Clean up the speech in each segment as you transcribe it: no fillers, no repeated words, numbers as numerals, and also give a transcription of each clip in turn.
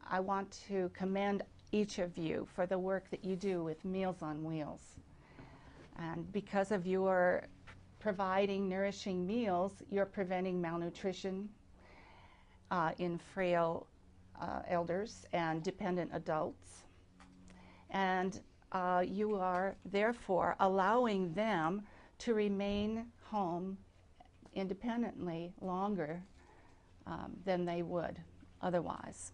I want to commend each of you for the work that you do with Meals on Wheels. And because of your providing nourishing meals, you're preventing malnutrition in frail elders and dependent adults. And you are therefore allowing them to remain home independently longer than they would otherwise.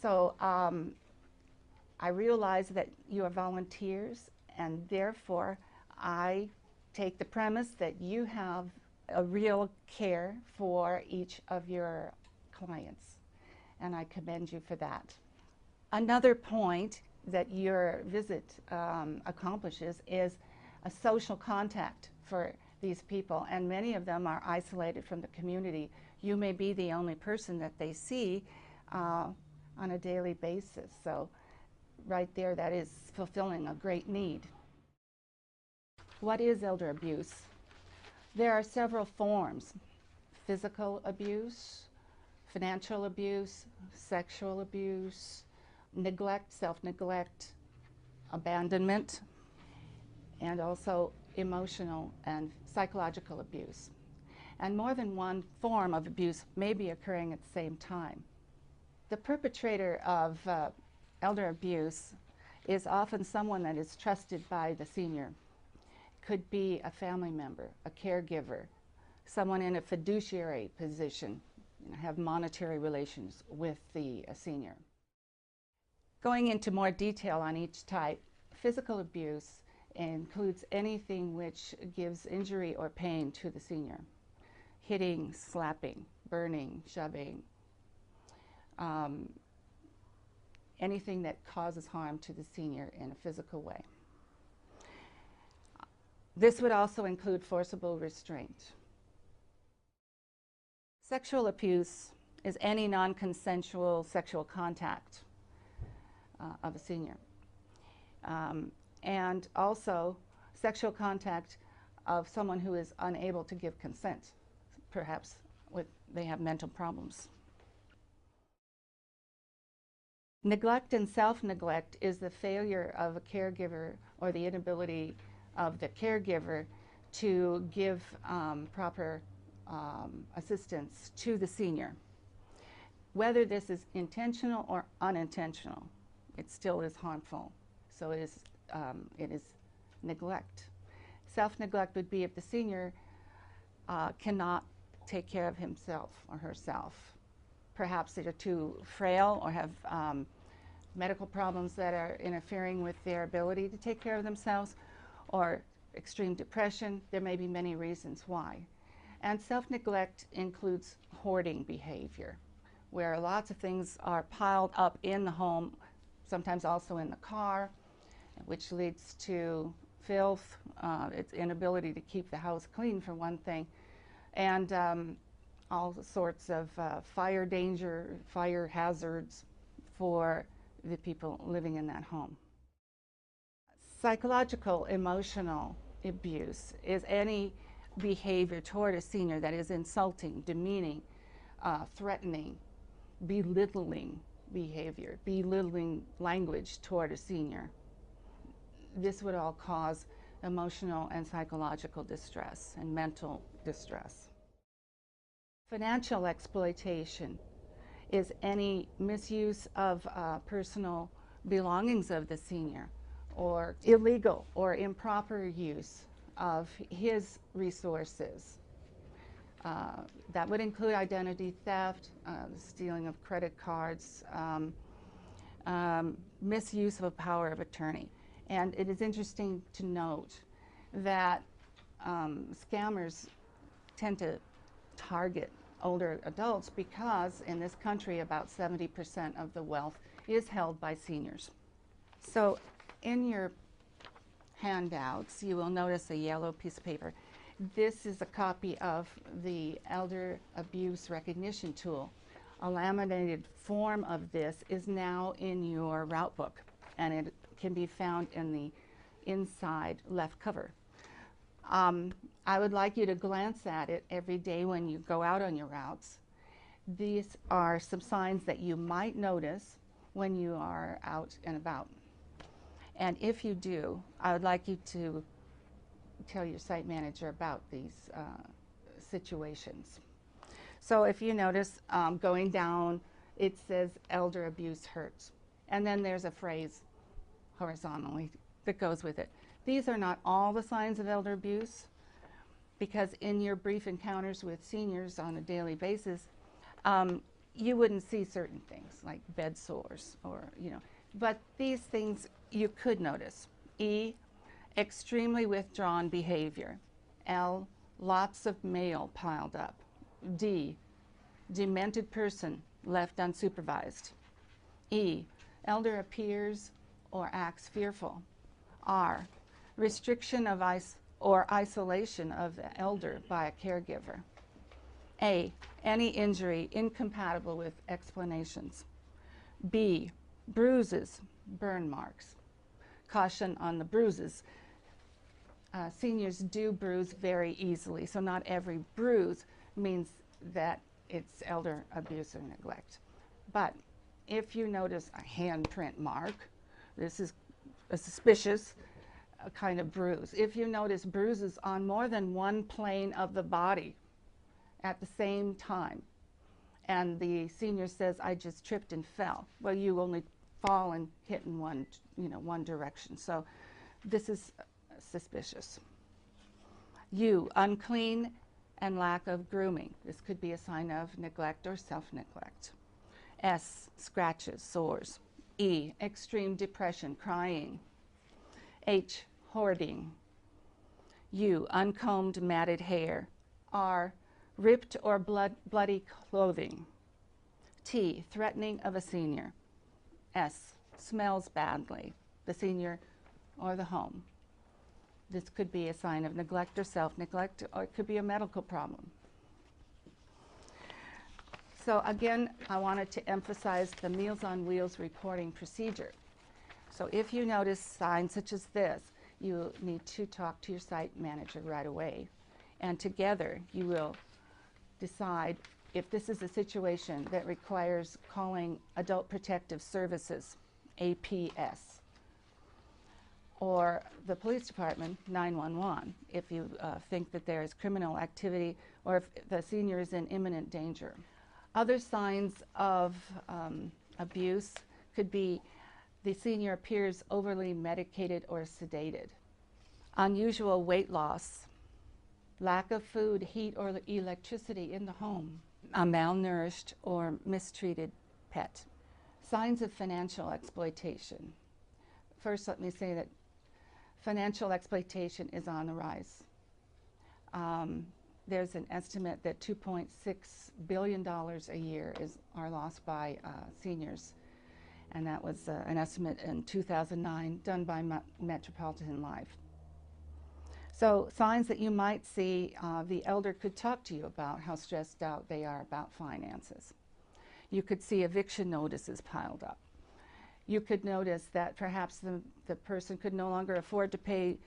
So I realize that you are volunteers, and therefore I take the premise that you have a real care for each of your clients, and I commend you for that. Another point that your visit accomplishes is a social contact for these people, and many of them are isolated from the community. You may be the only person that they see on a daily basis. So right there, that is fulfilling a great need. What is elder abuse? There are several forms: physical abuse, financial abuse, sexual abuse, neglect, self-neglect, abandonment, and also emotional and psychological abuse. And more than one form of abuse may be occurring at the same time. The perpetrator of elder abuse is often someone that is trusted by the senior. Could be a family member, a caregiver, someone in a fiduciary position, have monetary relations with the senior. Going into more detail on each type, physical abuse includes anything which gives injury or pain to the senior. Hitting, slapping, burning, shoving, anything that causes harm to the senior in a physical way. This would also include forcible restraint. Sexual abuse is any non-consensual sexual contact of a senior. And also sexual contact of someone who is unable to give consent, perhaps they have mental problems. Neglect and self-neglect is the failure of a caregiver or the inability of the caregiver to give proper assistance to the senior. Whether this is intentional or unintentional, it still is harmful. So it is neglect. Self-neglect would be if the senior cannot take care of himself or herself. Perhaps they're too frail or have medical problems that are interfering with their ability to take care of themselves, or extreme depression. There may be many reasons why. And self-neglect includes hoarding behavior, where lots of things are piled up in the home, sometimes also in the car, which leads to filth, its inability to keep the house clean for one thing, and all sorts of fire danger, fire hazards for the people living in that home. Psychological emotional abuse is any behavior toward a senior that is insulting, demeaning, threatening, belittling behavior, belittling language toward a senior. This would all cause emotional and psychological distress and mental distress. Financial exploitation is any misuse of personal belongings of the senior, or illegal or improper use of his resources. That would include identity theft, stealing of credit cards, misuse of a power of attorney. And it is interesting to note that scammers tend to target older adults because in this country about 70% of the wealth is held by seniors. So in your handouts you will notice a yellow piece of paper. This is a copy of the Elder Abuse Recognition Tool. A laminated form of this is now in your route book, and it can be found in the inside left cover. I would like you to glance at it every day when you go out on your routes These are some signs that you might notice when you are out and about. And if you do, I would like you to tell your site manager about these situations. So if you notice going down, it says elder abuse hurts. And then there's a phrase horizontally that goes with it. These are not all the signs of elder abuse, because in your brief encounters with seniors on a daily basis, you wouldn't see certain things like bed sores or, but these things you could notice. E, extremely withdrawn behavior. L, lots of mail piled up. D, demented person left unsupervised. E, elder appears or acts fearful. R, restriction of or isolation of the elder by a caregiver. A, any injury incompatible with explanations. B, bruises, burn marks. Caution on the bruises. Seniors do bruise very easily, so not every bruise means that it's elder abuse or neglect. But if you notice a handprint mark, this is a suspicious kind of bruise. If you notice bruises on more than one plane of the body at the same time, and the senior says, I just tripped and fell, well, you only fall and hit in one direction. So this is suspicious. U, unclean and lack of grooming. This could be a sign of neglect or self-neglect. S, scratches, sores. E, extreme depression, crying. H, hoarding. U, uncombed, matted hair. R, ripped or bloody clothing. T, threatening of a senior. S, smells badly, the senior or the home. This could be a sign of neglect or self-neglect, or it could be a medical problem. So again, I wanted to emphasize the Meals on Wheels reporting procedure. So if you notice signs such as this, you need to talk to your site manager right away. And together you will decide if this is a situation that requires calling Adult Protective Services, APS, or the police department, 911, if you think that there is criminal activity or if the senior is in imminent danger. Other signs of abuse could be the senior appears overly medicated or sedated, unusual weight loss, lack of food, heat, or electricity in the home, a malnourished or mistreated pet. Signs of financial exploitation. First, let me say that financial exploitation is on the rise. There's an estimate that $2.6 billion a year are lost by seniors, and that was an estimate in 2009 done by Metropolitan Life. So signs that you might see, the elder could talk to you about how stressed out they are about finances. You could see eviction notices piled up. You could notice that perhaps the person could no longer afford to pay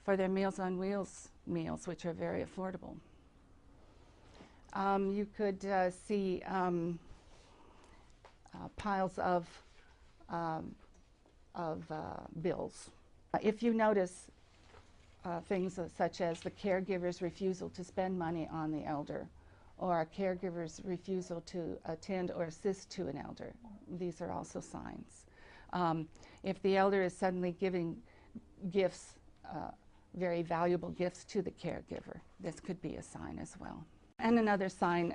for their Meals on Wheels meals, which are very affordable. You could see piles of bills. If you notice things such as the caregiver's refusal to spend money on the elder, or a caregiver's refusal to attend or assist to an elder, these are also signs. If the elder is suddenly giving gifts, very valuable gifts to the caregiver, this could be a sign as well. And another sign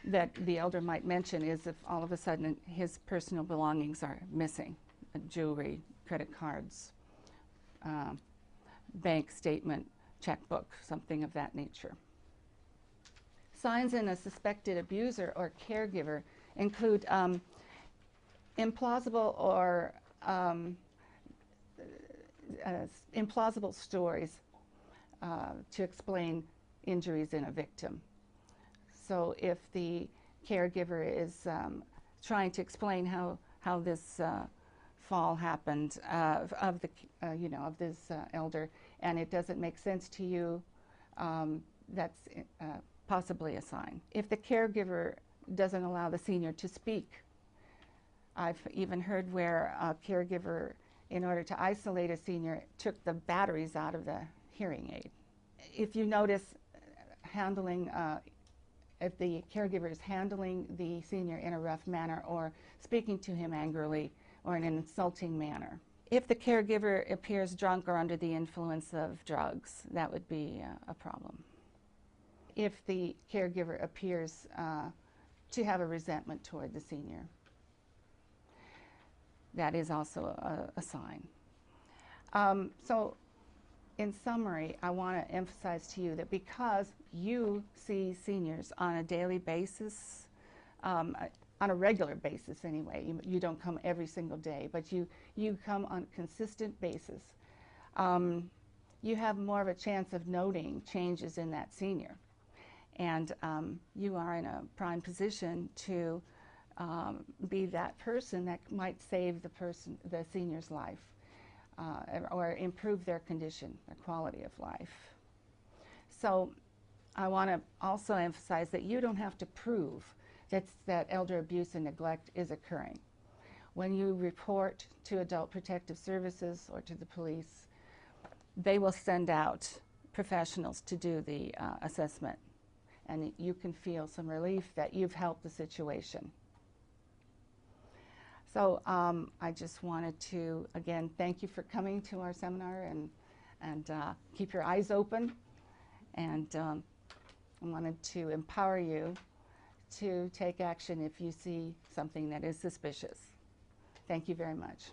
that the elder might mention is if all of a sudden his personal belongings are missing, jewelry, credit cards, bank statement, checkbook, something of that nature. Signs in a suspected abuser or caregiver include implausible or implausible stories to explain injuries in a victim. So if the caregiver is trying to explain how this fall happened of this elder, and it doesn't make sense to you, that's possibly a sign. If the caregiver doesn't allow the senior to speak. I've even heard where a caregiver, in order to isolate a senior, took the batteries out of the hearing aid. If you notice handling, if the caregiver is handling the senior in a rough manner or speaking to him angrily or in an insulting manner. If the caregiver appears drunk or under the influence of drugs, that would be a problem. If the caregiver appears to have a resentment toward the senior, that is also a sign. So in summary, I want to emphasize to you that because you see seniors on a daily basis, on a regular basis anyway, you don't come every single day, but you come on a consistent basis, you have more of a chance of noting changes in that senior. And you are in a prime position to be that person that might save the senior's life, or improve their condition, their quality of life. So I want to also emphasize that you don't have to prove that elder abuse and neglect is occurring. When you report to Adult Protective Services or to the police, they will send out professionals to do the assessment, and you can feel some relief that you've helped the situation. So I just wanted to, again, thank you for coming to our seminar, and keep your eyes open. And I wanted to empower you to take action if you see something that is suspicious. Thank you very much.